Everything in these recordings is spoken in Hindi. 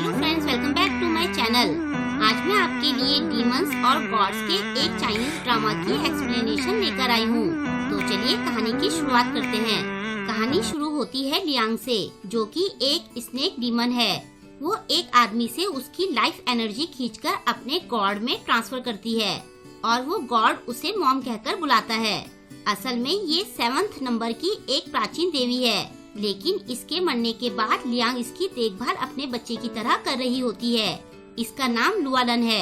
Hello friends, welcome back to my channel. आज मैं आपके लिए डीमंस और गॉड्स के एक चाइनीज ड्रामा की एक्सप्लेनेशन लेकर आई हूँ। तो चलिए कहानी की शुरुआत करते हैं। कहानी शुरू होती है लियांग से, जो कि एक स्नेक डीमन है। वो एक आदमी से उसकी लाइफ एनर्जी खींचकर अपने गॉड में ट्रांसफर करती है और वो गॉड उसे मॉम कहकर बुलाता है। असल में ये 7th नंबर की एक प्राचीन देवी है, लेकिन इसके मरने के बाद लियांग इसकी देखभाल अपने बच्चे की तरह कर रही होती है। इसका नाम लुआलन है।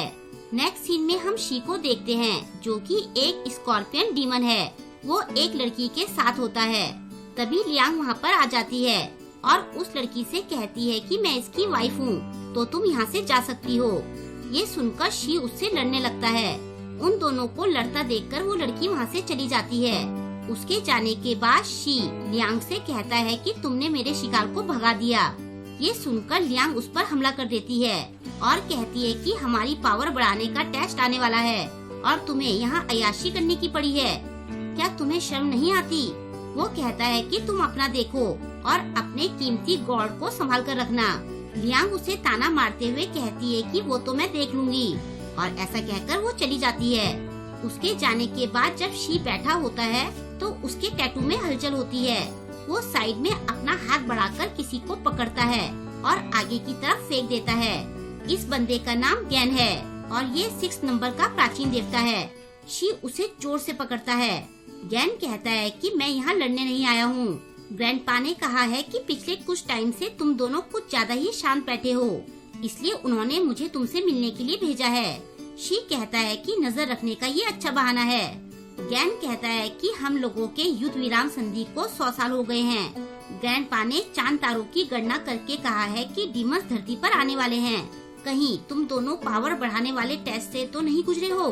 नेक्स्ट सीन में हम शी को देखते हैं, जो कि एक स्कॉर्पियन डीमन है। वो एक लड़की के साथ होता है। तभी लियांग वहाँ पर आ जाती है और उस लड़की से कहती है कि मैं इसकी वाइफ हूँ, तो तुम यहाँ से जा सकती हो। ये सुनकर शी उससे लड़ने लगता है। उन दोनों को लड़ता देखकर वो लड़की वहाँ से चली जाती है। उसके जाने के बाद शी लियांग से कहता है कि तुमने मेरे शिकार को भगा दिया। ये सुनकर लियांग उस पर हमला कर देती है और कहती है कि हमारी पावर बढ़ाने का टेस्ट आने वाला है और तुम्हें यहाँ अय्याशी करने की पड़ी है। क्या तुम्हें शर्म नहीं आती? वो कहता है कि तुम अपना देखो और अपने कीमती गॉड को संभाल कर रखना। लियांग उसे ताना मारते हुए कहती है कि वो तो मैं देख लूंगी, और ऐसा कहकर वो चली जाती है। उसके जाने के बाद जब शी बैठा होता है तो उसके टैटू में हलचल होती है। वो साइड में अपना हाथ बढ़ाकर किसी को पकड़ता है और आगे की तरफ फेंक देता है। इस बंदे का नाम गैन है और ये 6 नंबर का प्राचीन देवता है। शी उसे जोर से पकड़ता है। गैन कहता है कि मैं यहाँ लड़ने नहीं आया हूँ। ग्रैंडपा ने कहा है कि पिछले कुछ टाइम से तुम दोनों कुछ ज्यादा ही शांत बैठे हो, इसलिए उन्होंने मुझे तुमसे मिलने के लिए भेजा है। शी कहता है कि नजर रखने का ये अच्छा बहाना है। गैन कहता है कि हम लोगों के युद्ध विराम संधि को 100 साल हो गए हैं। ग्रैंडपा ने चांद तारों की गणना करके कहा है कि डीमंस धरती पर आने वाले हैं। कहीं तुम दोनों पावर बढ़ाने वाले टेस्ट से तो नहीं गुजरे हो?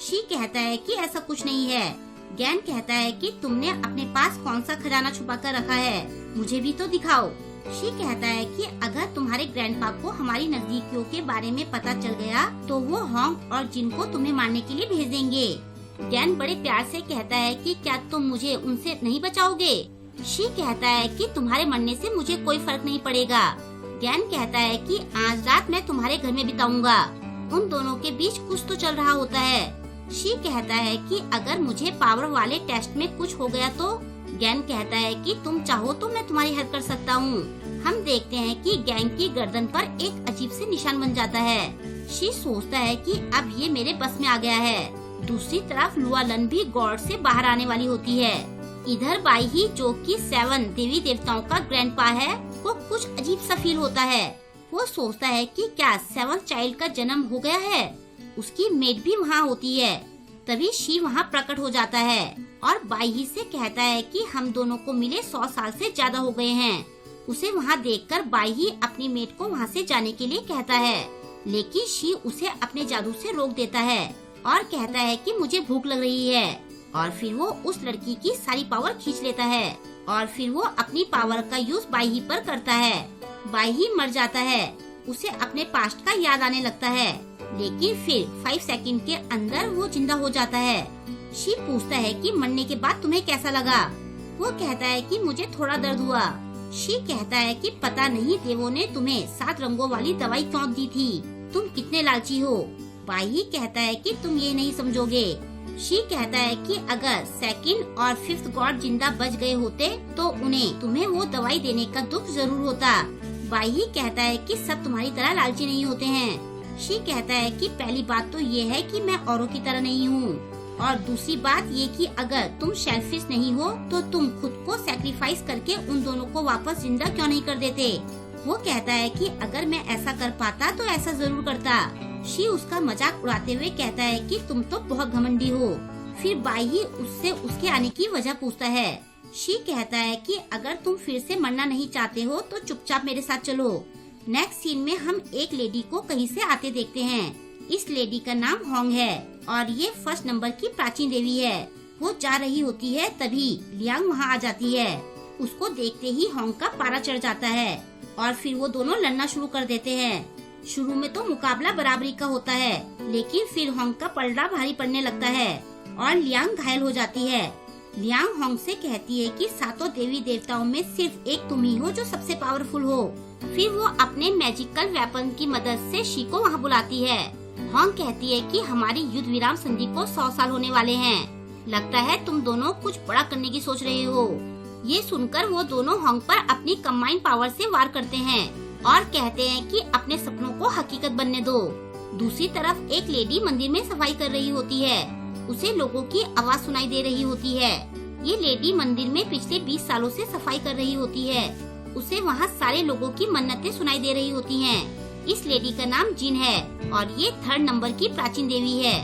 शी कहता है कि ऐसा कुछ नहीं है। गैन कहता है कि तुमने अपने पास कौन सा खजाना छुपा कर रखा है, मुझे भी तो दिखाओ। शी कहता है कि अगर तुम्हारे ग्रैंडपा को हमारी नजदीकियों के बारे में पता चल गया तो वो होंग और जिन को तुम्हें मारने के लिए भेज देंगे। गैन बड़े प्यार से कहता है कि क्या तुम मुझे उनसे नहीं बचाओगे? शी कहता है कि तुम्हारे मरने से मुझे कोई फर्क नहीं पड़ेगा। गैन कहता है कि आज रात मैं तुम्हारे घर में बिताऊंगा। उन दोनों के बीच कुछ तो चल रहा होता है। शी कहता है कि अगर मुझे पावर वाले टेस्ट में कुछ हो गया तो? गैन कहता है कि तुम चाहो तो मैं तुम्हारी हेल्प कर सकता हूँ। हम देखते हैं कि गैंग की गर्दन पर एक अजीब से निशान बन जाता है। शी सोचता है कि अब ये मेरे बस में आ गया है। दूसरी तरफ लुआलन भी गॉड से बाहर आने वाली होती है। इधर बाई ही, जो कि 7 देवी देवताओं का ग्रैंडपा है, को कुछ अजीब सा फील होता है। वो सोचता है कि क्या 7th चाइल्ड का जन्म हो गया है। उसकी मेड भी वहाँ होती है। तभी शी वहाँ प्रकट हो जाता है और बाई ही से कहता है कि हम दोनों को मिले 100 साल से ज्यादा हो गए हैं। उसे वहाँ देखकर बाई ही अपनी मेड को वहाँ से जाने के लिए कहता है, लेकिन शी उसे अपने जादू से रोक देता है और कहता है कि मुझे भूख लग रही है। और फिर वो उस लड़की की सारी पावर खींच लेता है और फिर वो अपनी पावर का यूज बाई ही पर करता है। बाई ही मर जाता है। उसे अपने पास्ट का याद आने लगता है, लेकिन फिर 5 सेकंड के अंदर वो जिंदा हो जाता है। शी पूछता है कि मरने के बाद तुम्हें कैसा लगा? वो कहता है कि मुझे थोड़ा दर्द हुआ। शी कहता है कि पता नहीं देवों ने तुम्हें 7 रंगों वाली दवाई क्यों दी थी, तुम कितने लालची हो। बाई ही कहता है कि तुम ये नहीं समझोगे। शी कहता है कि अगर 2nd और 5th गॉड जिंदा बच गए होते तो उन्हें तुम्हें वो दवाई देने का दुख जरूर होता। बाई ही कहता है कि सब तुम्हारी तरह लालची नहीं होते हैं। शी कहता है कि पहली बात तो ये है कि मैं औरों की तरह नहीं हूँ, और दूसरी बात ये कि अगर तुम सेल्फिश नहीं हो तो तुम खुद को सैक्रिफाइस करके उन दोनों को वापस जिंदा क्यों नहीं कर देते। वो कहता है कि अगर मैं ऐसा कर पाता तो ऐसा जरूर करता। शी उसका मजाक उड़ाते हुए कहता है कि तुम तो बहुत घमंडी हो। फिर बाई ही उससे उसके आने की वजह पूछता है। शी कहता है कि अगर तुम फिर से मरना नहीं चाहते हो तो चुपचाप मेरे साथ चलो। नेक्स्ट सीन में हम एक लेडी को कहीं से आते देखते हैं। इस लेडी का नाम होंग है और ये 1st नंबर की प्राचीन देवी है। वो जा रही होती है, तभी लियांग वहाँ आ जाती है। उसको देखते ही होंग का पारा चढ़ जाता है और फिर वो दोनों लड़ना शुरू कर देते हैं। शुरू में तो मुकाबला बराबरी का होता है, लेकिन फिर होंग का पलड़ा भारी पड़ने लगता है और लियांग घायल हो जाती है। लियांग होंग से कहती है कि सातों देवी देवताओं में सिर्फ एक तुम ही हो जो सबसे पावरफुल हो। फिर वो अपने मैजिकल वेपन की मदद से शी को वहाँ बुलाती है। होंग कहती है कि हमारी युद्ध विराम संधि को 100 साल होने वाले हैं। लगता है तुम दोनों कुछ बड़ा करने की सोच रहे हो। ये सुनकर वो दोनों होंग पर अपनी कंबाइंड पावर से वार करते हैं और कहते हैं कि अपने सपनों को हकीकत बनने दो। दूसरी तरफ एक लेडी मंदिर में सफाई कर रही होती है। उसे लोगों की आवाज सुनाई दे रही होती है। ये लेडी मंदिर में पिछले 20 सालों से सफाई कर रही होती है। उसे वहाँ सारे लोगों की मन्नतें सुनाई दे रही होती हैं। इस लेडी का नाम जिन है और ये 3rd नंबर की प्राचीन देवी है।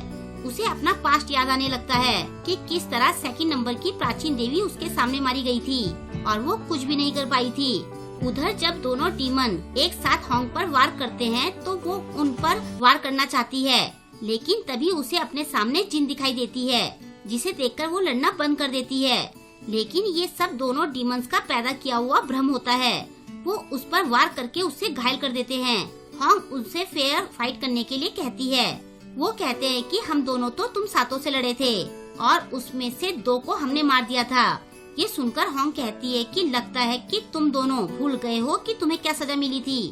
उसे अपना पास्ट याद आने लगता है कि किस तरह 2nd नंबर की प्राचीन देवी उसके सामने मारी गई थी और वो कुछ भी नहीं कर पाई थी। उधर जब दोनों डीमन एक साथ होंग पर वार करते हैं तो वो उन पर वार करना चाहती है, लेकिन तभी उसे अपने सामने जिन दिखाई देती है, जिसे देखकर वो लड़ना बंद कर देती है। लेकिन ये सब दोनों डीमंस का पैदा किया हुआ भ्रम होता है। वो उस पर वार करके उसे घायल कर देते हैं। होंग उनसे फेयर फाइट करने के लिए कहती है। वो कहते हैं कि हम दोनों तो तुम सातों से लड़े थे और उसमें से 2 को हमने मार दिया था। ये सुनकर होंग कहती है कि लगता है कि तुम दोनों भूल गए हो कि तुम्हें क्या सजा मिली थी।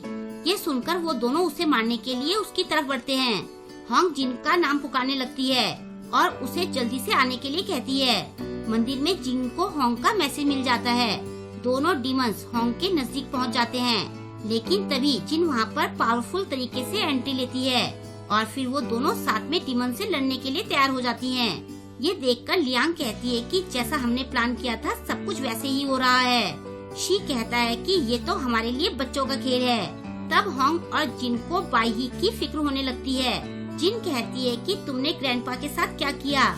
ये सुनकर वो दोनों उसे मारने के लिए उसकी तरफ बढ़ते हैं। होंग जिन का नाम पुकारने लगती है और उसे जल्दी से आने के लिए कहती है। मंदिर में जिन को होंग का मैसेज मिल जाता है। दोनों डीमंस होंग के नजदीक पहुंच जाते हैं, लेकिन तभी जिन वहां पर पावरफुल तरीके से एंट्री लेती है और फिर वो दोनों साथ में डीमन से लड़ने के लिए तैयार हो जाती हैं। ये देखकर लियांग कहती है कि जैसा हमने प्लान किया था सब कुछ वैसे ही हो रहा है। शी कहता है कि ये तो हमारे लिए बच्चों का खेल है। तब होंग और जिन को बाई की फिक्र होने लगती है। जिन कहती है कि तुमने ग्रैंडपा के साथ क्या किया।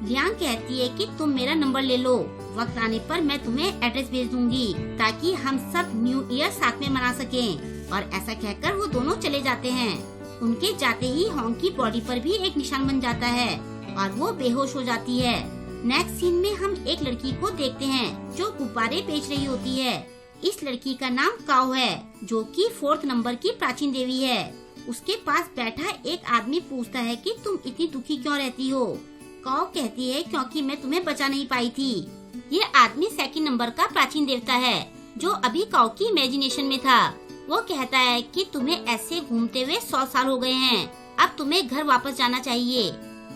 लियांग कहती है कि तुम मेरा नंबर ले लो, वक्त आने पर मैं तुम्हें एड्रेस भेज दूंगी ताकि हम सब न्यू ईयर साथ में मना सकें। और ऐसा कहकर वो दोनों चले जाते हैं। उनके जाते ही होंग की बॉडी पर भी एक निशान बन जाता है और वो बेहोश हो जाती है। नेक्स्ट सीन में हम एक लड़की को देखते हैं जो गुब्बारे बेच रही होती है। इस लड़की का नाम काओ है, जो कि 4th नंबर की प्राचीन देवी है। उसके पास बैठा एक आदमी पूछता है कि तुम इतनी दुखी क्यों रहती हो। काओ कहती है क्योंकि मैं तुम्हें बचा नहीं पाई थी। ये आदमी 2nd नंबर का प्राचीन देवता है जो अभी काओ की इमेजिनेशन में था। वो कहता है कि तुम्हें ऐसे घूमते हुए 100 साल हो गए हैं, अब तुम्हें घर वापस जाना चाहिए।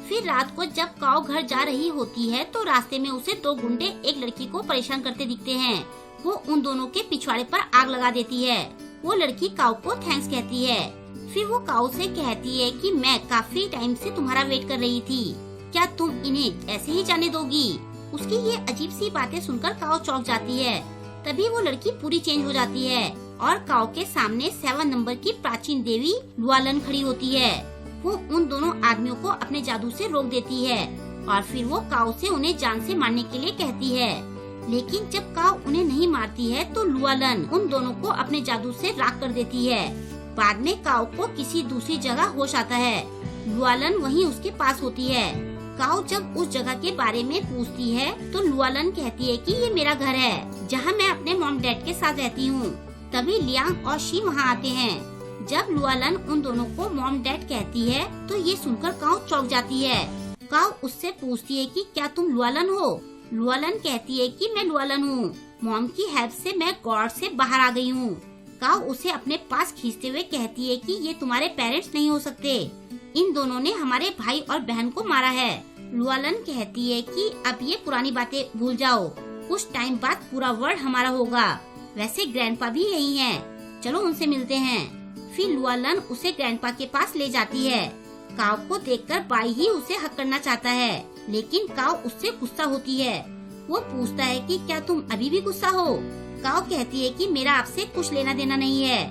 फिर रात को जब काओ घर जा रही होती है तो रास्ते में उसे 2 गुंडे एक लड़की को परेशान करते दिखते हैं। वो उन दोनों के पिछवाड़े पर आग लगा देती है। वो लड़की काओ को थैंक्स कहती है। फिर वो काओ से कहती है कि मैं काफी टाइम से तुम्हारा वेट कर रही थी, क्या तुम इन्हें ऐसे ही जाने दोगी। उसकी ये अजीब सी बातें सुनकर काओ चौंक जाती है। तभी वो लड़की पूरी चेंज हो जाती है और काओ के सामने 7 नंबर की प्राचीन देवी लुआलन खड़ी होती है। वो उन दोनों आदमियों को अपने जादू से रोक देती है और फिर वो काओ से उन्हें जान से मारने के लिए कहती है। लेकिन जब काओ उन्हें नहीं मारती है तो लुआलन उन दोनों को अपने जादू से राख कर देती है। बाद में काओ को किसी दूसरी जगह होश आता है। लुआलन वहीं उसके पास होती है। काओ जब उस जगह के बारे में पूछती है तो लुआलन कहती है कि ये मेरा घर है जहाँ मैं अपने मॉम डैड के साथ रहती हूँ। तभी लियांग और शी वहाँ आते हैं। जब लुआलन उन दोनों को मॉम डैड कहती है तो ये सुनकर काओ चौंक जाती है। काओ उससे पूछती है कि क्या तुम लुआलन हो। लुआलन कहती है कि मैं लुआलन हूँ, मॉम की हेल्प से मैं गॉड से बाहर आ गई हूँ। काओ उसे अपने पास खींचते हुए कहती है कि ये तुम्हारे पेरेंट्स नहीं हो सकते, इन दोनों ने हमारे भाई और बहन को मारा है। लुआलन कहती है कि अब ये पुरानी बातें भूल जाओ, कुछ टाइम बाद पूरा वर्ल्ड हमारा होगा। वैसे ग्रैंडपा भी यही हैं, चलो उनसे मिलते हैं। फिर लुआलन उसे ग्रैंडपा के पास ले जाती है। काओ को देखकर बाई ही उसे हक करना चाहता है, लेकिन काओ उससे गुस्सा होती है। वो पूछता है कि क्या तुम अभी भी गुस्सा हो। काओ कहती है कि मेरा आपसे कुछ लेना देना नहीं है।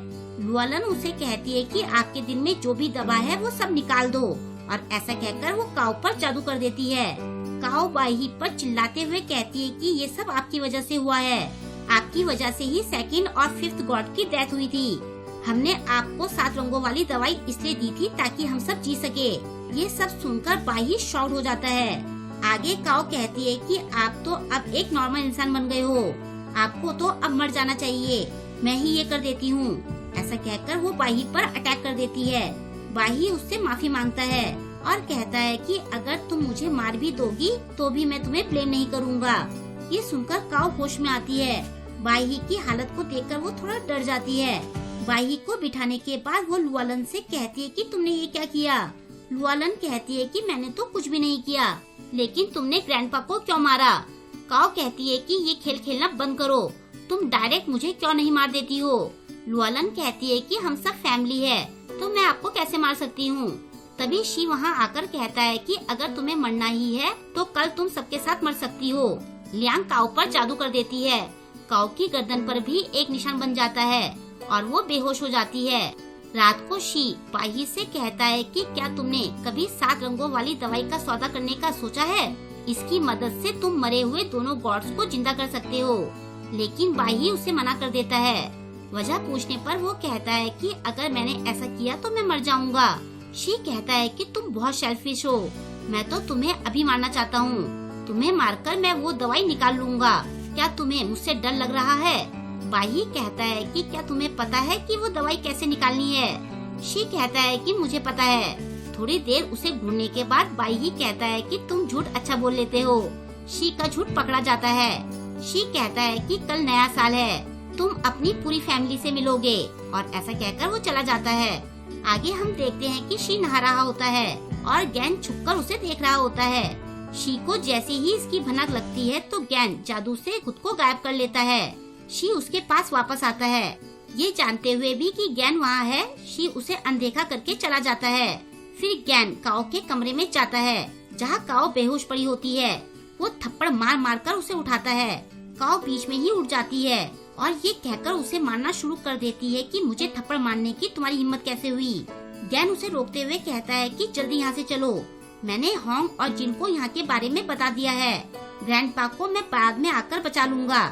लुआलन उसे कहती है कि आपके दिल में जो भी दबा है वो सब निकाल दो, और ऐसा कहकर वो काओ पर जादू कर देती है। काओ बाई पर चिल्लाते हुए कहती है कि ये सब आपकी वजह से हुआ है, आपकी वजह से ही 2nd और 5th गॉड की डेथ हुई थी। हमने आपको 7 रंगों वाली दवाई इसलिए दी थी ताकि हम सब जी सके। ये सब सुनकर बाई शॉक हो जाता है। आगे काओ कहती है कि आप तो अब एक नॉर्मल इंसान बन गए हो, आपको तो अब मर जाना चाहिए, मैं ही ये कर देती हूँ। ऐसा कहकर वो बाई पर अटैक कर देती है। बाई उससे माफी मांगता है और कहता है कि अगर तुम मुझे मार भी दोगी तो भी मैं तुम्हें ब्लेम नहीं करूँगा। ये सुनकर काऊ होश में आती है। बाई की हालत को देखकर वो थोड़ा डर जाती है। बाई को बिठाने के बाद वो लुआलन से कहती है कि तुमने ये क्या किया। लुआलन कहती है कि मैंने तो कुछ भी नहीं किया, लेकिन तुमने ग्रैंडपा को क्यों मारा। काऊ कहती है कि ये खेल खेलना बंद करो, तुम डायरेक्ट मुझे क्यों नहीं मार देती हो। लुआलन कहती है कि हम सब फैमिली है, तो मैं आपको कैसे मार सकती हूँ। तभी शी वहाँ आकर कहता है कि अगर तुम्हें मरना ही है तो कल तुम सबके साथ मर सकती हो। लियांग काऊ पर जादू कर देती है। काऊ की गर्दन पर भी एक निशान बन जाता है और वो बेहोश हो जाती है। रात को शी बाई से कहता है कि क्या तुमने कभी 7 रंगों वाली दवाई का सौदा करने का सोचा है। इसकी मदद से तुम मरे हुए दोनों गॉड्स को जिंदा कर सकते हो। लेकिन बाई उसे मना कर देता है। वजह पूछने पर वो कहता है कि अगर मैंने ऐसा किया तो मैं मर जाऊंगा। शी कहता है कि तुम बहुत सेल्फिश हो, मैं तो तुम्हें अभी मारना चाहता हूँ। तुम्हें मारकर मैं वो दवाई निकाल लूंगा। क्या तुम्हें मुझसे डर लग रहा है। बाई कहता है कि क्या तुम्हें पता है कि वो दवाई कैसे निकालनी है। शी कहता है कि मुझे पता है। थोड़ी देर उसे घूरने के बाद बाई कहता है कि तुम झूठ अच्छा बोल लेते हो। शी का झूठ पकड़ा जाता है। शी कहता है कि कल नया साल है, तुम अपनी पूरी फैमिली से मिलोगे, और ऐसा कहकर वो चला जाता है। आगे हम देखते हैं कि शी नहा रहा होता है और गैन छुपकर उसे देख रहा होता है। शी को जैसे ही इसकी भनक लगती है तो गैन जादू से खुद को गायब कर लेता है। शी उसके पास वापस आता है। ये जानते हुए भी कि गैन वहाँ है, शी उसे अनदेखा करके चला जाता है। फिर गैन काओ के कमरे में जाता है जहाँ काओ बेहोश पड़ी होती है। वो थप्पड़ मार मार कर उसे उठाता है। काओ बीच में ही उठ जाती है और ये कहकर उसे मारना शुरू कर देती है कि मुझे थप्पड़ मारने की तुम्हारी हिम्मत कैसे हुई। गैन उसे रोकते हुए कहता है कि जल्दी यहाँ से चलो, मैंने होंग और जिन को यहाँ के बारे में बता दिया है। ग्रैंडपा को मैं बाद में आकर बचा लूंगा।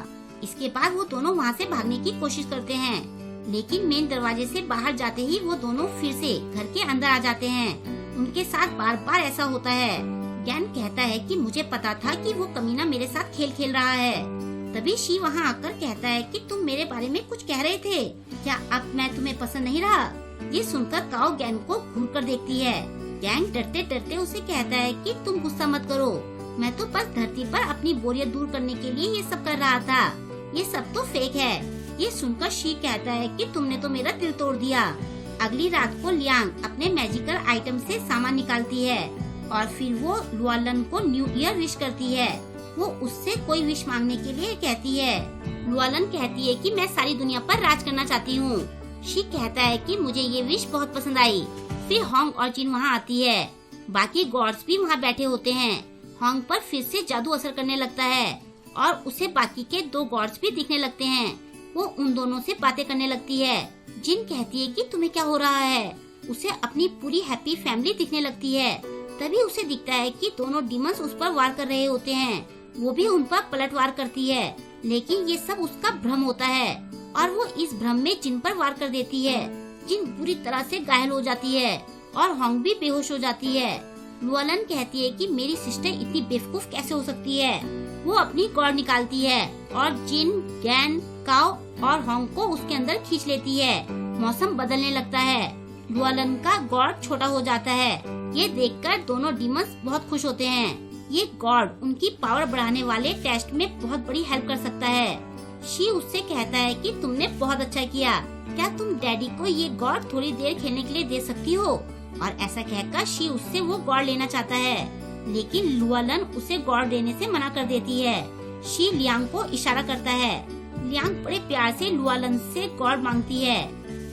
इसके बाद वो दोनों वहाँ से भागने की कोशिश करते हैं, लेकिन मेन दरवाजे से बाहर जाते ही वो दोनों फिर से घर के अंदर आ जाते हैं। उनके साथ बार बार ऐसा होता है। गैन कहता है कि मुझे पता था कि वो कमीना मेरे साथ खेल खेल रहा है। तभी शी वहाँ आकर कहता है कि तुम मेरे बारे में कुछ कह रहे थे, क्या अब मैं तुम्हें पसंद नहीं रहा। ये सुनकर काओ गैन को घूर कर देखती है। गैंग डरते डरते उसे कहता है कि तुम गुस्सा मत करो, मैं तो बस धरती पर अपनी बोरियत दूर करने के लिए ये सब कर रहा था, ये सब तो फेक है। ये सुनकर शी कहता है कि तुमने तो मेरा दिल तोड़ दिया। अगली रात को लियांग अपने मैजिकल आइटम से सामान निकालती है और फिर वो लुआलन को न्यू ईयर विश करती है। वो उससे कोई विश मांगने के लिए कहती है। लुआलन कहती है कि मैं सारी दुनिया पर राज करना चाहती हूँ। शी कहता है कि मुझे ये विश बहुत पसंद आई। फिर होंग और जिन वहाँ आती है। बाकी गॉड्स भी वहाँ बैठे होते हैं। होंग पर फिर से जादू असर करने लगता है और उसे बाकी के 2 गॉड्स भी दिखने लगते हैं। वो उन दोनों से बातें करने लगती है। जिन कहती है कि तुम्हें क्या हो रहा है। उसे अपनी पूरी हैप्पी फैमिली दिखने लगती है। तभी उसे दिखता है कि दोनों डीमंस उस पर वार कर रहे होते हैं। वो भी उन पर पलटवार करती है, लेकिन ये सब उसका भ्रम होता है और वो इस भ्रम में जिन पर वार कर देती है। जिन बुरी तरह से घायल हो जाती है और होंग भी बेहोश हो जाती है। लुआलन कहती है कि मेरी सिस्टर इतनी बेवकूफ कैसे हो सकती है। वो अपनी गॉड निकालती है और जिन, गैन, काओ और होंग को उसके अंदर खींच लेती है। मौसम बदलने लगता है। लुआलन का गॉड छोटा हो जाता है। ये देखकर दोनों डीमंस बहुत खुश होते हैं। ये गॉड उनकी पावर बढ़ाने वाले टेस्ट में बहुत बड़ी हेल्प कर सकता है। शी उससे कहता है कि तुमने बहुत अच्छा किया, क्या तुम डैडी को ये गॉड थोड़ी देर खेलने के लिए दे सकती हो। और ऐसा कहकर शी उससे वो गॉड लेना चाहता है, लेकिन लुआलन उसे गॉड देने से मना कर देती है। शी लियांग को इशारा करता है। लियांग बड़े प्यार से लुआलन से गॉड मांगती है।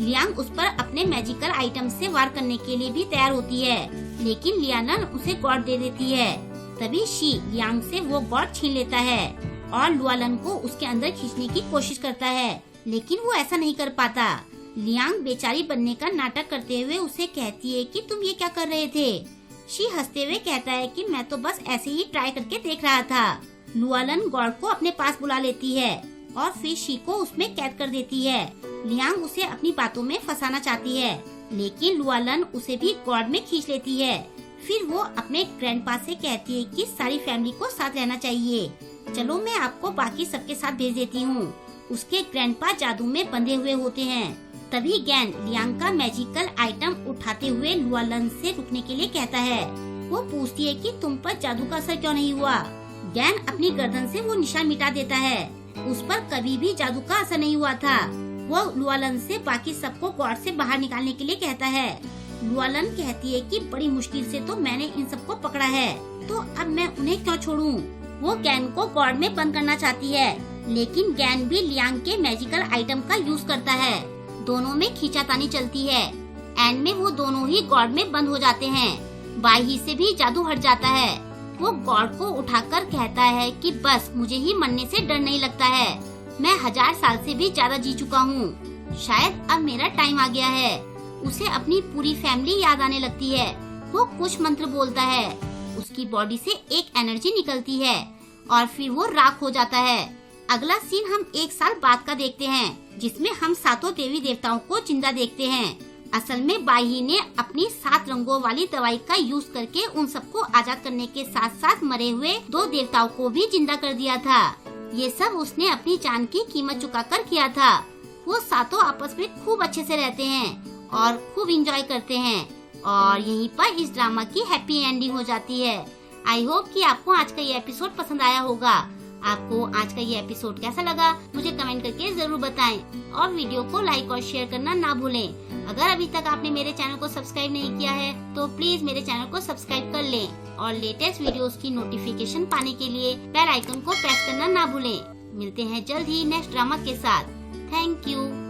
लियांग उस पर अपने मैजिकल आइटम से वार करने के लिए भी तैयार होती है, लेकिन लियानन उसे गॉड दे देती है। तभी शी लियांग से वो गॉड छीन लेता है और लुआलन को उसके अंदर खींचने की कोशिश करता है, लेकिन वो ऐसा नहीं कर पाता। लियांग बेचारी बनने का नाटक करते हुए उसे कहती है कि तुम ये क्या कर रहे थे। शी हंसते हुए कहता है कि मैं तो बस ऐसे ही ट्राई करके देख रहा था। लुआलन गॉड को अपने पास बुला लेती है और फिर शी को उसमें कैद कर देती है। लियांग उसे अपनी बातों में फंसाना चाहती है, लेकिन लुआलन उसे भी गॉड में खींच लेती है। फिर वो अपने ग्रैंडपा से कहती है कि सारी फैमिली को साथ रहना चाहिए, चलो मैं आपको बाकी सबके साथ भेज देती हूँ। उसके ग्रैंडपा जादू में बंधे हुए होते हैं। तभी गैन लियांग का मैजिकल आइटम उठाते हुए लुआलन से रुकने के लिए कहता है। वो पूछती है कि तुम पर जादू का असर क्यों नहीं हुआ। गैन अपनी गर्दन से वो निशान मिटा देता है। उस पर कभी भी जादू का असर नहीं हुआ था। वो लुआलन से बाकी सबको गॉड से बाहर निकालने के लिए कहता है। लुआलन कहती है कि बड़ी मुश्किल से तो मैंने इन सबको पकड़ा है, तो अब मैं उन्हें क्यों छोड़ूं? वो गैन को गॉड में बंद करना चाहती है, लेकिन गैन भी लियांग के मैजिकल आइटम का यूज करता है। दोनों में खींचातानी चलती है। एंड में वो दोनों ही गॉड में बंद हो जाते हैं। बाई से भी जादू हट जाता है। वो गॉड को उठाकर कहता है कि बस मुझे ही मरने से डर नहीं लगता है। मैं 1000 साल से भी ज्यादा जी चुका हूँ। शायद अब मेरा टाइम आ गया है। उसे अपनी पूरी फैमिली याद आने लगती है। वो कुछ मंत्र बोलता है। उसकी बॉडी से एक एनर्जी निकलती है और फिर वो राख हो जाता है। अगला सीन हम 1 साल बाद का देखते हैं, जिसमें हम 7 देवी देवताओं को जिंदा देखते हैं। असल में बाई ने अपनी 7 रंगों वाली दवाई का यूज करके उन सबको आजाद करने के साथ साथ मरे हुए 2 देवताओं को भी जिंदा कर दिया था। ये सब उसने अपनी जान की कीमत चुकाकर किया था। वो 7 आपस में खूब अच्छे से रहते हैं और खूब एंजॉय करते हैं और यहीं पर इस ड्रामा की हैप्पी एंडिंग हो जाती है। आई होप कि आपको आज का ये एपिसोड पसंद आया होगा। आपको आज का ये एपिसोड कैसा लगा मुझे कमेंट करके जरूर बताएं और वीडियो को लाइक और शेयर करना ना भूलें। अगर अभी तक आपने मेरे चैनल को सब्सक्राइब नहीं किया है तो प्लीज मेरे चैनल को सब्सक्राइब कर लें और लेटेस्ट वीडियोस की नोटिफिकेशन पाने के लिए बेल आइकन को प्रेस करना ना भूलें। मिलते हैं जल्द ही नेक्स्ट ड्रामा के साथ। Thank you.